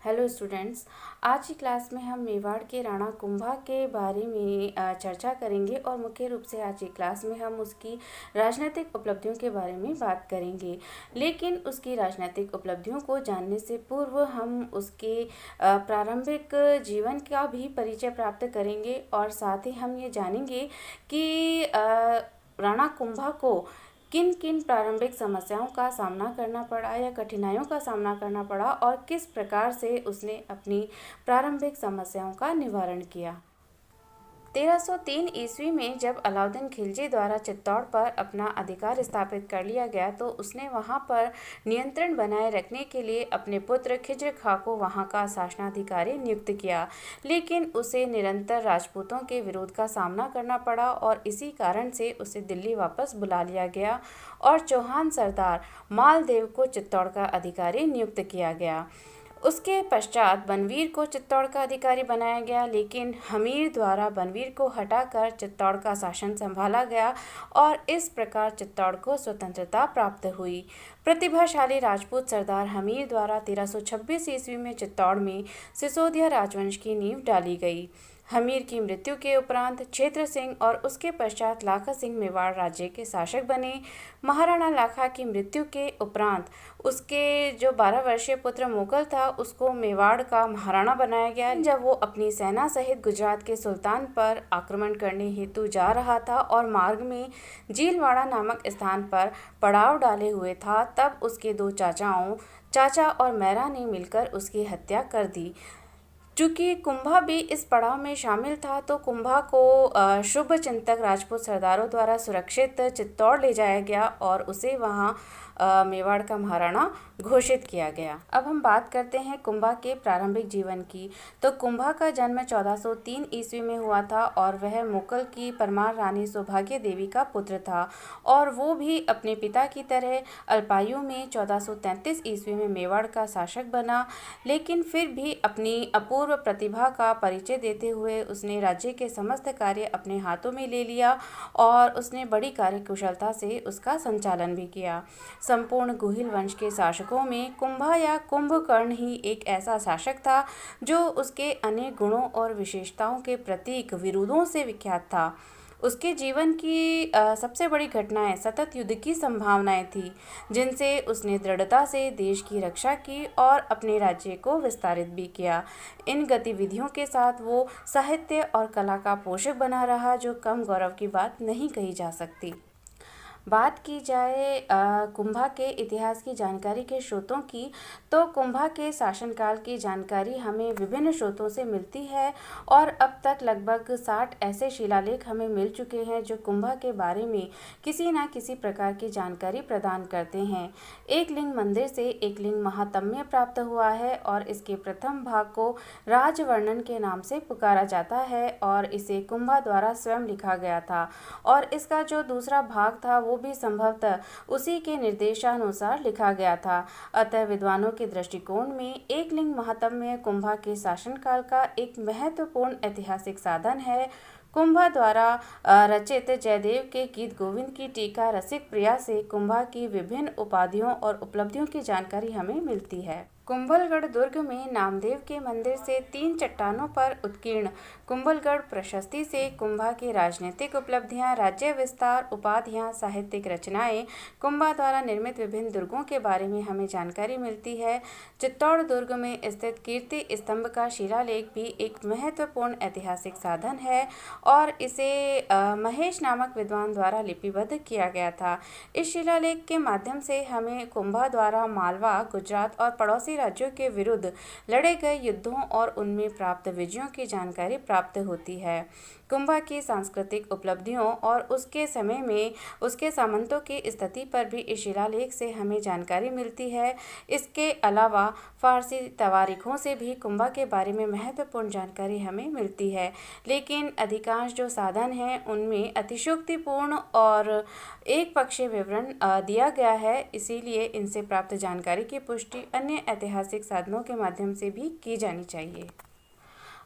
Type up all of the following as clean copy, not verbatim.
Hello students. आज की class में हम मेवाड़ के राणा कुंभा के बारे में चर्चा करेंगे और मुख्य रूप से आज की क्लास में हम उसकी राजनीतिक उपलब्धियों के बारे में बात करेंगे। लेकिन उसकी राजनीतिक उपलब्धियों को जानने से पूर्व हम उसके प्रारंभिक जीवन का भी परिचय प्राप्त करेंगे और साथ ही हम ये जानेंगे कि राणा कुंभा को किन किन प्रारंभिक समस्याओं का सामना करना पड़ा या कठिनाइयों का सामना करना पड़ा और किस प्रकार से उसने अपनी प्रारंभिक समस्याओं का निवारण किया। 1303 ईस्वी में जब अलाउद्दीन खिलजी द्वारा चित्तौड़ पर अपना अधिकार स्थापित कर लिया गया तो उसने वहां पर नियंत्रण बनाए रखने के लिए अपने पुत्र खिज्र खां को वहां का शासनाधिकारी नियुक्त किया, लेकिन उसे निरंतर राजपूतों के विरोध का सामना करना पड़ा और इसी कारण से उसे दिल्ली वापस बुला लिया गया और चौहान सरदार मालदेव को चित्तौड़ का अधिकारी नियुक्त किया गया। उसके पश्चात बनवीर को चित्तौड़ का अधिकारी बनाया गया, लेकिन हमीर द्वारा बनवीर को हटाकर चित्तौड़ का शासन संभाला गया और इस प्रकार चित्तौड़ को स्वतंत्रता प्राप्त हुई। प्रतिभाशाली राजपूत सरदार हमीर द्वारा 1326 ईस्वी में चित्तौड़ में सिसोदिया राजवंश की नींव डाली गई। हमीर की मृत्यु के उपरांत क्षेत्र सिंह और उसके पश्चात लाखा सिंह मेवाड़ राज्य के शासक बने। महाराणा लाखा की मृत्यु के उपरांत उसके जो 12 वर्षीय पुत्र मुगल था उसको मेवाड़ का महाराणा बनाया गया। जब वो अपनी सेना सहित गुजरात के सुल्तान पर आक्रमण करने हेतु जा रहा था और मार्ग में जीलवाड़ा नामक स्थान पर पड़ाव डाले हुए था, तब उसके दो चाचा और मैरा ने मिलकर उसकी हत्या कर दी। चूंकि कुंभा भी इस पड़ाव में शामिल था तो कुंभा को शुभ चिंतक राजपूत सरदारों द्वारा सुरक्षित चित्तौड़ ले जाया गया और उसे वहां मेवाड़ का महाराणा घोषित किया गया। अब हम बात करते हैं कुंभा के प्रारंभिक जीवन की। तो कुंभा का जन्म 1403 ईस्वी में हुआ था और वह मुगल की परमार रानी सौभाग्य देवी का पुत्र था और वो भी अपने पिता की तरह अल्पायु में 1433 ईस्वी में मेवाड़ का शासक बना, लेकिन फिर भी अपनी अपूर्व प्रतिभा का परिचय देते हुए उसने राज्य के समस्त कार्य अपने हाथों में ले लिया और उसने बड़ी कार्यकुशलता से उसका संचालन भी किया। संपूर्ण गुहिल वंश के शासकों में कुंभा या कुंभकर्ण ही एक ऐसा शासक था जो उसके अनेक गुणों और विशेषताओं के प्रतीक विरुद्धों से विख्यात था। उसके जीवन की सबसे बड़ी घटनाएं सतत युद्ध की संभावनाएं थी, जिनसे उसने दृढ़ता से देश की रक्षा की और अपने राज्य को विस्तारित भी किया। इन गतिविधियों के साथ वो साहित्य और कला का पोषक बना रहा, जो कम गौरव की बात नहीं कही जा सकती। बात की जाए कुंभा के इतिहास की जानकारी के स्रोतों की, तो कुंभा के शासनकाल की जानकारी हमें विभिन्न स्रोतों से मिलती है और अब तक लगभग 60 ऐसे शिलालेख हमें मिल चुके हैं जो कुंभा के बारे में किसी न किसी प्रकार की जानकारी प्रदान करते हैं। एक लिंग मंदिर से एक लिंग महात्म्य प्राप्त हुआ है और इसके प्रथम भाग को राजवर्णन के नाम से पुकारा जाता है और इसे कुंभा द्वारा स्वयं लिखा गया था और इसका जो दूसरा भाग था वो भी संभवतः उसी के निर्देशानुसार लिखा गया था। अतः विद्वानों के दृष्टिकोण में एक लिंग महात्म्य कुंभा के शासनकाल का एक महत्वपूर्ण ऐतिहासिक साधन है। कुंभा द्वारा रचित जयदेव के गीत गोविंद की टीका रसिक प्रिया से कुंभा की विभिन्न उपाधियों और उपलब्धियों की जानकारी हमें मिलती है। कुंभलगढ़ दुर्ग में नामदेव के मंदिर से 3 चट्टानों पर उत्कीर्ण कुंभलगढ़ प्रशस्ति से कुंभा की राजनीतिक उपलब्धियां, राज्य विस्तार, उपाधियां, साहित्यिक रचनाएं, कुंभा द्वारा निर्मित विभिन्न दुर्गों के बारे में हमें जानकारी मिलती है। चित्तौड़ दुर्ग में स्थित कीर्ति स्तंभ का शिलालेख भी एक महत्वपूर्ण ऐतिहासिक साधन है और इसे महेश नामक विद्वान द्वारा लिपिबद्ध किया गया था। इस शिलालेख के माध्यम से हमें कुंभा द्वारा मालवा, गुजरात और पड़ोसी राज्यों के विरुद्ध लड़े गए युद्धों और उनमें प्राप्त विजयों की जानकारी प्राप्त होती है। कुंभा की सांस्कृतिक उपलब्धियों और उसके समय में उसके सामंतों की स्थिति पर भी इस शिलालेख से हमें जानकारी मिलती है। इसके अलावा फारसी तवारीखों से भी कुंभा के बारे में महत्वपूर्ण जानकारी हमें मिलती है, लेकिन अधिकांश जो साधन हैं उनमें अतिशयोक्तिपूर्ण और एक पक्षीय विवरण दिया गया है, इसीलिए इनसे प्राप्त जानकारी की पुष्टि अन्य ऐतिहासिक साधनों के माध्यम से भी की जानी चाहिए।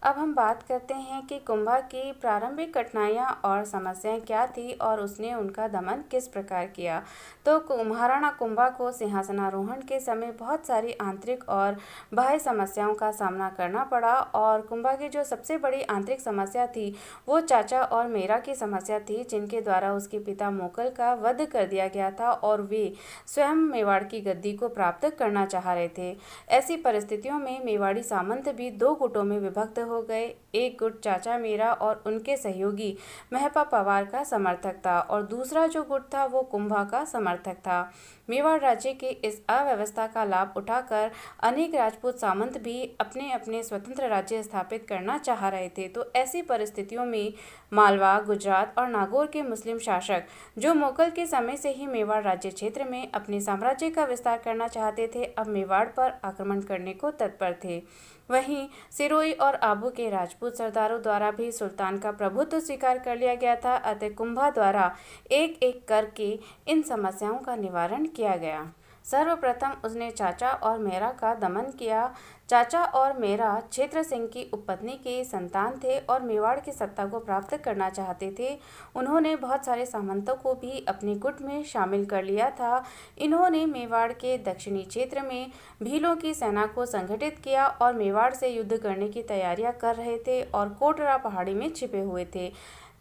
अब हम बात करते हैं कि कुंभा की प्रारंभिक कठिनाइयाँ और समस्याएं क्या थी और उसने उनका दमन किस प्रकार किया। तो महाराणा कुंभा को सिंहासनारोहण के समय बहुत सारी आंतरिक और बाह्य समस्याओं का सामना करना पड़ा और कुंभा की जो सबसे बड़ी आंतरिक समस्या थी वो चाचा और मेरा की समस्या थी, जिनके द्वारा उसके पिता मोकल का वध कर दिया गया था और वे स्वयं मेवाड़ की गद्दी को प्राप्त करना चाह रहे थे। ऐसी परिस्थितियों में मेवाड़ी सामंत भी दो गुटों में विभक्त हो गए। एक गुट चाचा मेरा और उनके सहयोगी महपा पवार का समर्थक था और दूसरा जो गुट था वो कुंभा का समर्थक था। मेवाड़ राज्य के इस अव्यवस्था का लाभ उठाकर अनेक राजपूत सामंत भी अपने अपने स्वतंत्र राज्य स्थापित करना चाह रहे थे। तो ऐसी परिस्थितियों में मालवा, गुजरात और नागौर के मुस्लिम शासक, जो मोगल के समय से ही मेवाड़ राज्य क्षेत्र में अपने साम्राज्य का विस्तार करना चाहते थे, अब मेवाड़ पर आक्रमण करने को तत्पर थे। वहीं सिरोही और आबू के राजपूत सरदारों द्वारा भी सुल्तान का प्रभुत्व स्वीकार कर लिया गया था। अतः कुंभा द्वारा एक एक करके इन समस्याओं का निवारण किया गया। सर्वप्रथम उसने चाचा और मेरा का दमन किया। चाचा और मेरा क्षेत्र सिंह की उपपत्नी के संतान थे और मेवाड़ की सत्ता को प्राप्त करना चाहते थे। उन्होंने बहुत सारे सामंतों को भी अपने गुट में शामिल कर लिया था। इन्होंने मेवाड़ के दक्षिणी क्षेत्र में भीलों की सेना को संगठित किया और मेवाड़ से युद्ध करने की तैयारियां कर रहे थे और कोटरा पहाड़ी में छिपे हुए थे।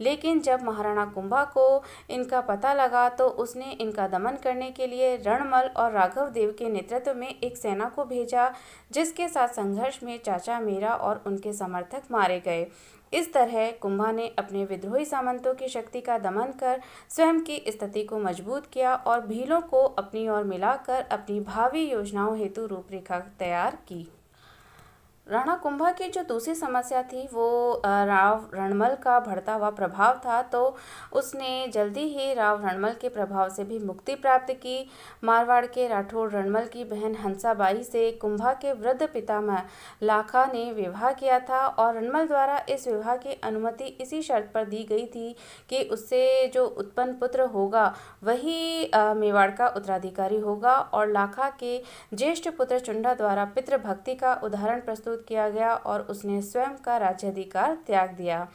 लेकिन जब महाराणा कुंभा को इनका पता लगा तो उसने इनका दमन करने के लिए रणमल और राघव देव के नेतृत्व में एक सेना को भेजा, जिसके साथ संघर्ष में चाचा मेरा और उनके समर्थक मारे गए। इस तरह कुंभा ने अपने विद्रोही सामंतों की शक्ति का दमन कर स्वयं की स्थिति को मजबूत किया और भीलों को अपनी ओर मिलाकर अपनी भावी योजनाओं हेतु रूपरेखा तैयार की। राणा कुंभा की जो दूसरी समस्या थी वो राव रणमल का बढ़ता हुआ प्रभाव था। तो उसने जल्दी ही राव रणमल के प्रभाव से भी मुक्ति प्राप्त की। मारवाड़ के राठौड़ रणमल की बहन हंसाबाई से कुंभा के वृद्ध पितामह लाखा ने विवाह किया था और रणमल द्वारा इस विवाह की अनुमति इसी शर्त पर दी गई थी कि उससे जो उत्पन्न पुत्र होगा वही मेवाड़ का उत्तराधिकारी होगा। और लाखा के ज्येष्ठ पुत्र चुंडा द्वारा पितृभक्ति का उदाहरण प्रस्तुत किया गया और उसने स्वयं का राज्याधिकार त्याग दिया।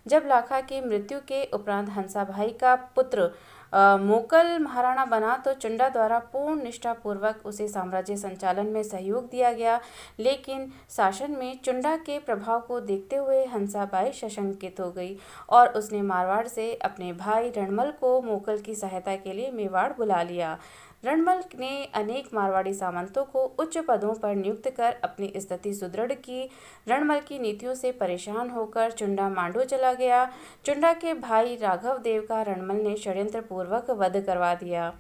जब लाखा की मृत्यु के उपरांत हंसाभाई का पुत्र मोकल महाराणा बना तो चुंडा द्वारा पूर्ण निष्ठा पूर्वक उसे साम्राज्य संचालन में सहयोग दिया गया। लेकिन शासन में चुंडा के प्रभाव को देखते हुए हंसाबाई सशंकित हो गई और उसने मारवाड़ से अपने भाई रणमल को मोकल की सहायता के लिए मेवाड़ बुला लिया। रणमल ने अनेक मारवाड़ी सामंतों को उच्च पदों पर नियुक्त कर अपनी स्थिति सुदृढ़ की। रणमल की नीतियों से परेशान होकर चुंडा मांडू चला गया। चुंडा के भाई राघव देव का रणमल ने षड्यंत्र पूर्वक वध करवा दिया।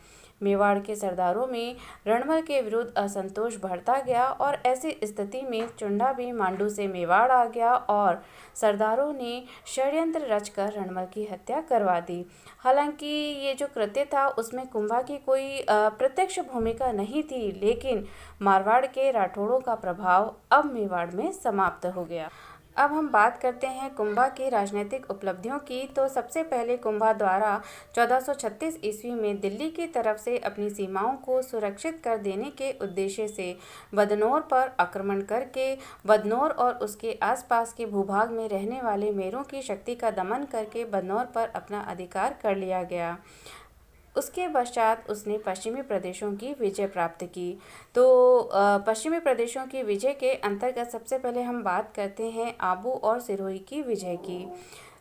मेवाड़ के सरदारों में रणमल के विरुद्ध असंतोष बढ़ता गया और ऐसी स्थिति में चुंडा भी मांडू से मेवाड़ आ गया और सरदारों ने षड्यंत्र रचकर रणमल की हत्या करवा दी। हालांकि ये जो कृत्य था उसमें कुंभा की कोई प्रत्यक्ष भूमिका नहीं थी, लेकिन मारवाड़ के राठौड़ों का प्रभाव अब मेवाड़ में समाप्त हो गया। अब हम बात करते हैं कुंभा की राजनीतिक उपलब्धियों की। तो सबसे पहले कुंभा द्वारा 1436 ईस्वी में दिल्ली की तरफ से अपनी सीमाओं को सुरक्षित कर देने के उद्देश्य से बदनौर पर आक्रमण करके बदनौर और उसके आसपास के भूभाग में रहने वाले मेरों की शक्ति का दमन करके बदनौर पर अपना अधिकार कर लिया गया। उसके पश्चात उसने पश्चिमी प्रदेशों की विजय प्राप्त की। तो पश्चिमी प्रदेशों की विजय के अंतर्गत सबसे पहले हम बात करते हैं आबू और सिरोही की विजय की।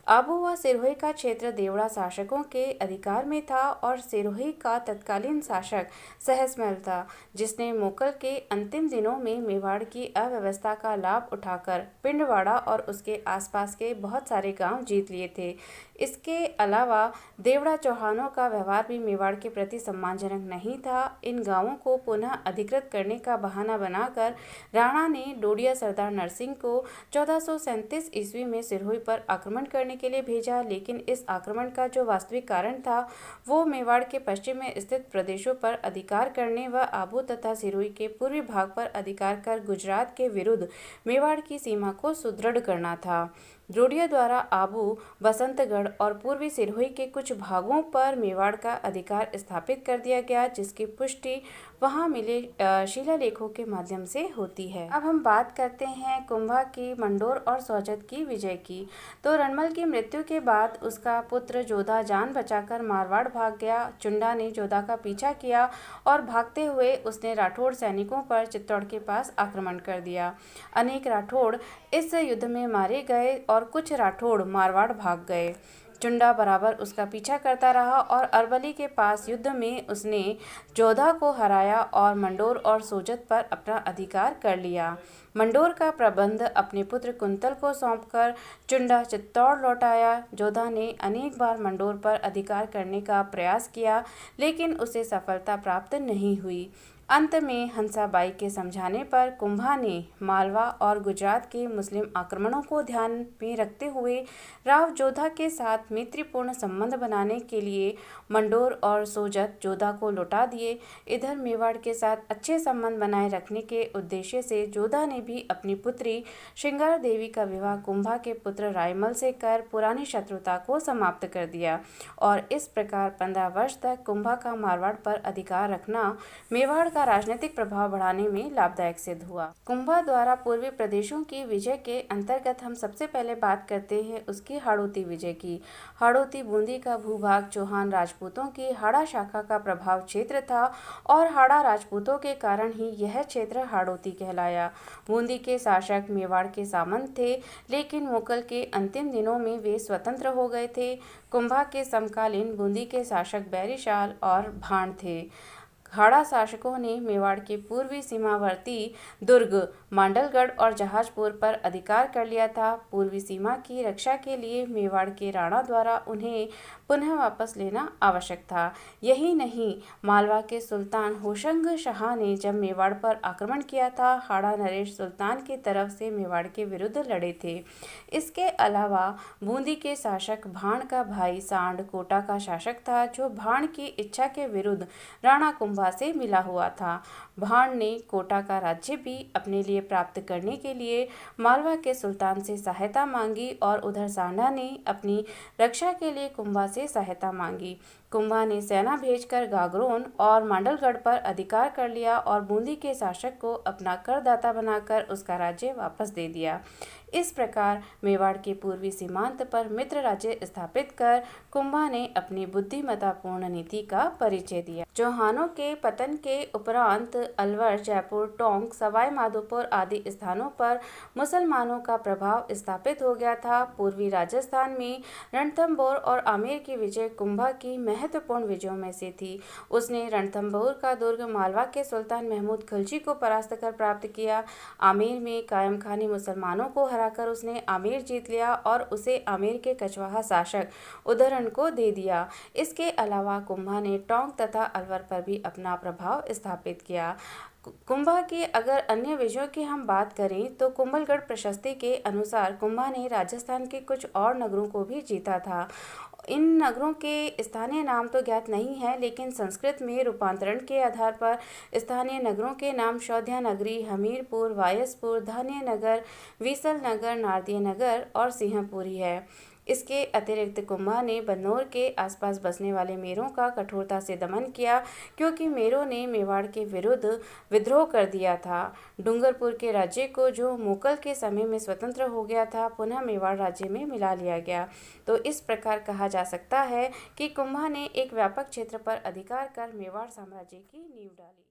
आबू व सिरोही का क्षेत्र देवड़ा शासकों के अधिकार में था और सिरोही का तत्कालीन शासक सहसमल था, जिसने मोकल के अंतिम दिनों में मेवाड़ की अव्यवस्था का लाभ उठाकर पिंडवाड़ा और उसके आसपास के बहुत सारे गांव जीत लिए थे। इसके अलावा देवड़ा चौहानों का व्यवहार भी मेवाड़ के प्रति सम्मानजनक नहीं था। इन गांवों को पुनः अधिकृत करने का बहाना बनाकर राणा ने डोडिया सरदार नरसिंह को 1437 ईस्वी में सिरोही पर आक्रमण करने के लिए भेजा। लेकिन इस आक्रमण का जो वास्तविक कारण था वो मेवाड़ के पश्चिम में स्थित प्रदेशों पर अधिकार करने व आबू तथा सिरोही के पूर्वी भाग पर अधिकार कर गुजरात के विरुद्ध मेवाड़ की सीमा को सुदृढ़ करना था। जोड़िया द्वारा आबू, बसंतगढ़ और पूर्वी सिरोही के कुछ भागों पर मेवाड़ का अधिकार स्थापित कर दिया गया, जिसकी पुष्टि वहां मिले शिलालेखों के माध्यम से होती है। अब हम बात करते हैं कुंभा की मंडोर और सौजत की विजय की। तो रणमल की मृत्यु के बाद उसका पुत्र जोधा जान बचाकर मारवाड़ भाग गया। चुंडा ने जोधा का पीछा किया और भागते हुए उसने राठौड़ सैनिकों पर चित्तौड़ के पास आक्रमण कर दिया। अनेक राठौड़ इस युद्ध में मारे गए और कुछ राठौड़ मारवाड़ भाग गए। चुंडा बराबर उसका पीछा करता रहा और अरवली के पास युद्ध में उसने जोधा को हराया और मंडोर और सोजत पर अपना अधिकार कर लिया। मंडोर का प्रबंध अपने पुत्र कुंतल को सौंपकर चुंडा चित्तौड़ लौट आया। जोधा ने अनेक बार मंडोर पर अधिकार करने का प्रयास किया, लेकिन उसे सफलता प्राप्त नहीं हुई। अंत में हंसाबाई के समझाने पर कुंभा ने मालवा और गुजरात के मुस्लिम आक्रमणों को ध्यान में रखते हुए राव जोधा के साथ मैत्रीपूर्ण संबंध बनाने के लिए मंडोर और सोजत जोधा को लौटा दिए। इधर मेवाड़ के साथ अच्छे संबंध बनाए रखने के उद्देश्य से जोधा ने भी अपनी पुत्री श्रृंगार देवी का विवाह कुंभा के पुत्र रायमल से कर पुरानी शत्रुता को समाप्त कर दिया और इस प्रकार 15 वर्ष तक कुंभा का मारवाड़ पर अधिकार रखना मेवाड़ का राजनीतिक प्रभाव बढ़ाने में लाभदायक सिद्ध हुआ। कुंभा द्वारा पूर्वी प्रदेशों की विजय के अंतर्गत हम सबसे पहले बात करते हैं उसकी हाड़ौती विजय की। हाड़ौती बूंदी का भूभाग चौहान राजपूतों की हाड़ा शाखा का प्रभाव क्षेत्र था और हाड़ा राजपूतों के कारण ही यह क्षेत्र हाड़ौती कहलाया। बूंदी के शासक मेवाड़ के सामंत थे, लेकिन मुगल के अंतिम दिनों में वे स्वतंत्र हो गए थे। कुंभा के समकालीन बूंदी के शासक बैरिशाल और भाण थे। हाड़ा शासकों ने मेवाड़ के पूर्वी सीमावर्ती दुर्ग मांडलगढ़ और जहाजपुर पर अधिकार कर लिया था। पूर्वी सीमा की रक्षा के लिए मेवाड़ के राणा द्वारा उन्हें पुनः वापस लेना आवश्यक था। यही नहीं, मालवा के सुल्तान होशंग शाह ने जब मेवाड़ पर आक्रमण किया था, हाड़ा नरेश सुल्तान की तरफ से मेवाड़ के विरुद्ध लड़े थे। इसके अलावा बूंदी के शासक भाण का भाई सांड कोटा का शासक था, जो भाण की इच्छा के विरुद्ध राणा कुंभा से मिला हुआ था। भाण ने कोटा का राज्य भी अपने लिए प्राप्त करने के लिए मालवा के सुल्तान से सहायता मांगी और उधर सांडा ने अपनी रक्षा के लिए कुंभा से सहायता मांगी। कुंभा ने सेना भेजकर गागरोन और मांडलगढ़ पर अधिकार कर लिया और बूंदी के शासक को अपना करदाता बनाकर उसका राज्य वापस दे दिया। इस प्रकार मेवाड़ के पूर्वी सीमांत पर मित्र राज्य स्थापित कर कुंभा ने अपनी बुद्धिमत्तापूर्ण नीति का परिचय दिया। चौहानों के पतन के उपरांत अलवर, जयपुर, टोंक, सवाई माधोपुर आदि स्थानों पर मुसलमानों का प्रभाव स्थापित हो गया था। पूर्वी राजस्थान में रणथंभौर और आमेर की विजय कुंभा की महत्वपूर्ण विजयों में से थी। उसने रणथंभौर का दुर्ग मालवा के सुल्तान महमूद खिलजी को परास्त कर प्राप्त किया। आमेर में कायम खानी मुसलमानों को हराकर उसने आमेर जीत लिया और उसे आमेर के कछवाहा शासक उदयन को दे दिया। इसके अलावा कुंभा ने टोंक तथा अलवर पर भी अपना प्रभाव स्थापित किया। कुंभा के अगर अन्य विजयों की हम बात करें तो कुंभलगढ़ प्रशस्ति के अनुसार कुंभा ने राजस्थान के कुछ और नगरों को भी जीता था। इन नगरों के स्थानीय नाम तो ज्ञात नहीं है, लेकिन संस्कृत में रूपांतरण के आधार पर स्थानीय नगरों के नाम शौध्या नगरी, हमीरपुर, वायसपुर, धान्य नगर, विसल नगर, नारदीय नगर और सिंहपुरी है। इसके अतिरिक्त कुंभा ने बन्नौर के आसपास बसने वाले मेरों का कठोरता से दमन किया, क्योंकि मेरों ने मेवाड़ के विरुद्ध विद्रोह कर दिया था। डूंगरपुर के राज्य को, जो मुगल के समय में स्वतंत्र हो गया था, पुनः मेवाड़ राज्य में मिला लिया गया। तो इस प्रकार कहा जा सकता है कि कुंभा ने एक व्यापक क्षेत्र पर अधिकार कर मेवाड़ साम्राज्य की नींव डाली।